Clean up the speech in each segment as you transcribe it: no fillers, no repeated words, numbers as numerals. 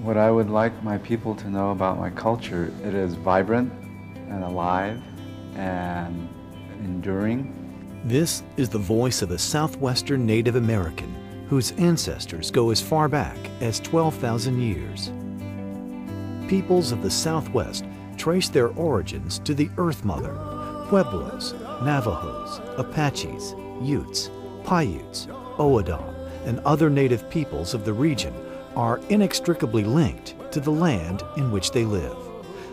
What I would like my people to know about my culture, it is vibrant and alive and enduring. This is the voice of a Southwestern Native American whose ancestors go as far back as 12,000 years. Peoples of the Southwest trace their origins to the Earth Mother. Pueblos, Navajos, Apaches, Utes, Paiutes, Oadam, and other native peoples of the region are inextricably linked to the land in which they live.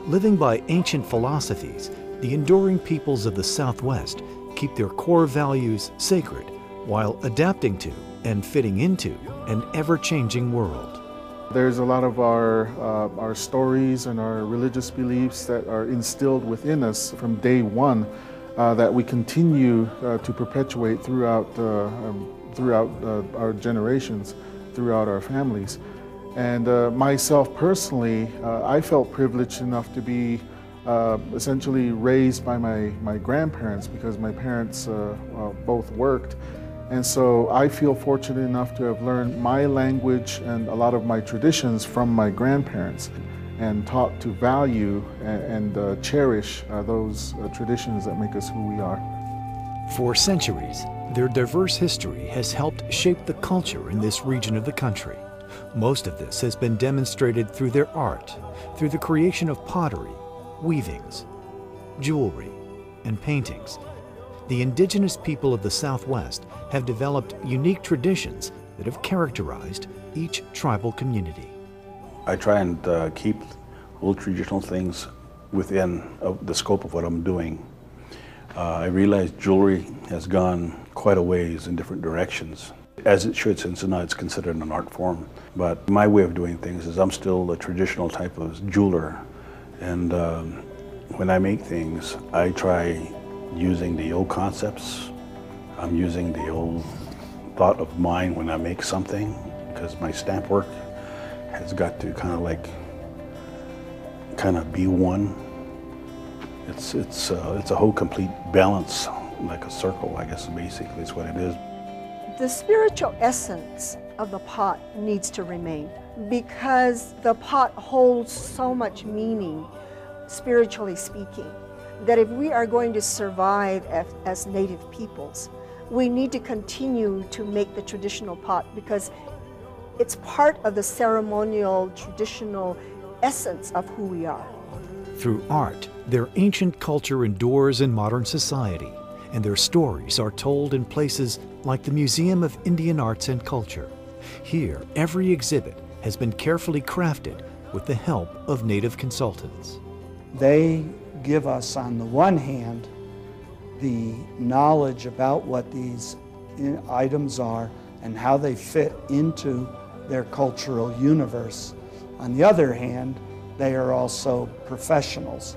Living by ancient philosophies, the enduring peoples of the Southwest keep their core values sacred while adapting to and fitting into an ever-changing world. There's a lot of our stories and our religious beliefs that are instilled within us from day one that we continue to perpetuate throughout our generations, throughout our families. And myself personally, I felt privileged enough to be essentially raised by my grandparents because my parents both worked. And so I feel fortunate enough to have learned my language and a lot of my traditions from my grandparents and taught to value and cherish those traditions that make us who we are. For centuries, their diverse history has helped shape the culture in this region of the country. Most of this has been demonstrated through their art, through the creation of pottery, weavings, jewelry, and paintings. The indigenous people of the Southwest have developed unique traditions that have characterized each tribal community. I try and keep old traditional things within the scope of what I'm doing. I realize jewelry has gone quite a ways in different directions, as it should, since now it's considered an art form. But my way of doing things is I'm still a traditional type of jeweler, and when I make things, I try using the old concepts. I'm using the old thought of mine when I make something, because my stamp work has got to kind of be one. It's a whole complete balance, like a circle, I guess basically is what it is. The spiritual essence of the pot needs to remain because the pot holds so much meaning, spiritually speaking, that if we are going to survive as Native peoples, we need to continue to make the traditional pot because it's part of the ceremonial, traditional essence of who we are. Through art, their ancient culture endures in modern society, and their stories are told in places like the Museum of Indian Arts and Culture. Here, every exhibit has been carefully crafted with the help of Native consultants. They give us, on the one hand, the knowledge about what these items are and how they fit into their cultural universe. On the other hand, they are also professionals,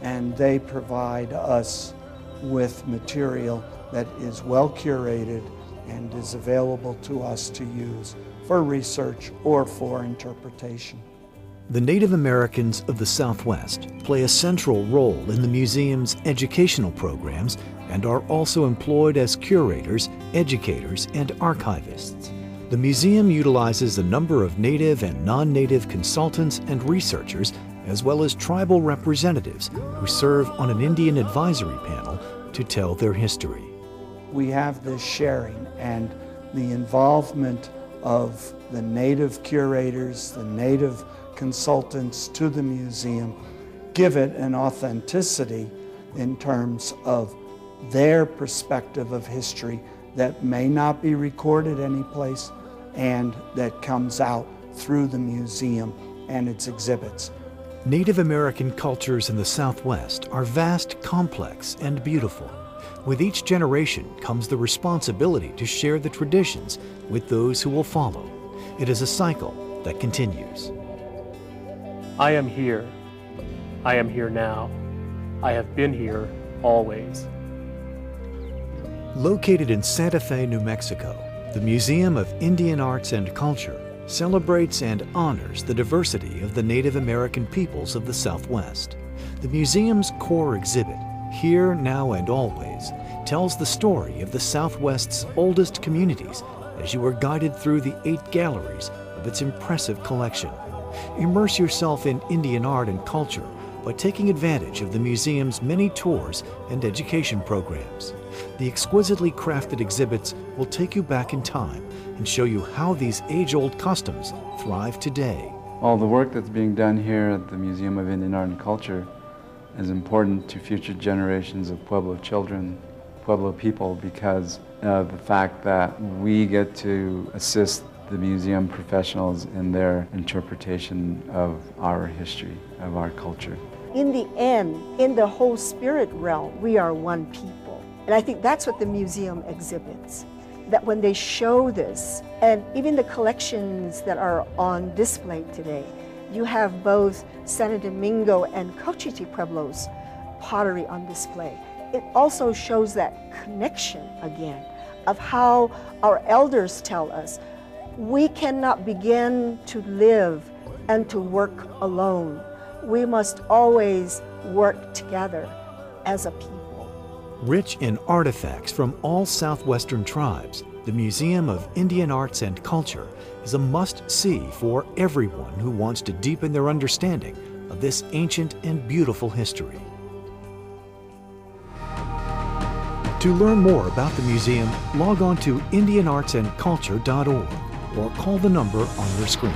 and they provide us with material that is well curated and is available to us to use for research or for interpretation. The Native Americans of the Southwest play a central role in the museum's educational programs and are also employed as curators, educators, and archivists. The museum utilizes a number of Native and non-Native consultants and researchers, as well as tribal representatives who serve on an Indian advisory panel to tell their history. We have this sharing and the involvement of the Native curators, the Native consultants to the museum, give it an authenticity in terms of their perspective of history that may not be recorded anyplace and that comes out through the museum and its exhibits. Native American cultures in the Southwest are vast, complex, and beautiful. With each generation comes the responsibility to share the traditions with those who will follow. It is a cycle that continues. I am here. I am here now. I have been here always. Located in Santa Fe, New Mexico, the Museum of Indian Arts and Culture celebrates and honors the diversity of the Native American peoples of the Southwest. The museum's core exhibit, Here, Now, and Always, tells the story of the Southwest's oldest communities as you are guided through the 8 galleries of its impressive collection. Immerse yourself in Indian art and culture by taking advantage of the museum's many tours and education programs. The exquisitely crafted exhibits will take you back in time and show you how these age-old customs thrive today. All the work that's being done here at the Museum of Indian Art and Culture is important to future generations of Pueblo children, Pueblo people, because of the fact that we get to assist the museum professionals in their interpretation of our history, of our culture. In the end, in the whole spirit realm, we are one people. And I think that's what the museum exhibits. That when they show this, and even the collections that are on display today, you have both Santo Domingo and Cochiti Pueblos pottery on display. It also shows that connection again of how our elders tell us we cannot begin to live and to work alone. We must always work together as a people. Rich in artifacts from all southwestern tribes, the Museum of Indian Arts and Culture is a must-see for everyone who wants to deepen their understanding of this ancient and beautiful history. To learn more about the museum, log on to indianartsandculture.org or call the number on your screen.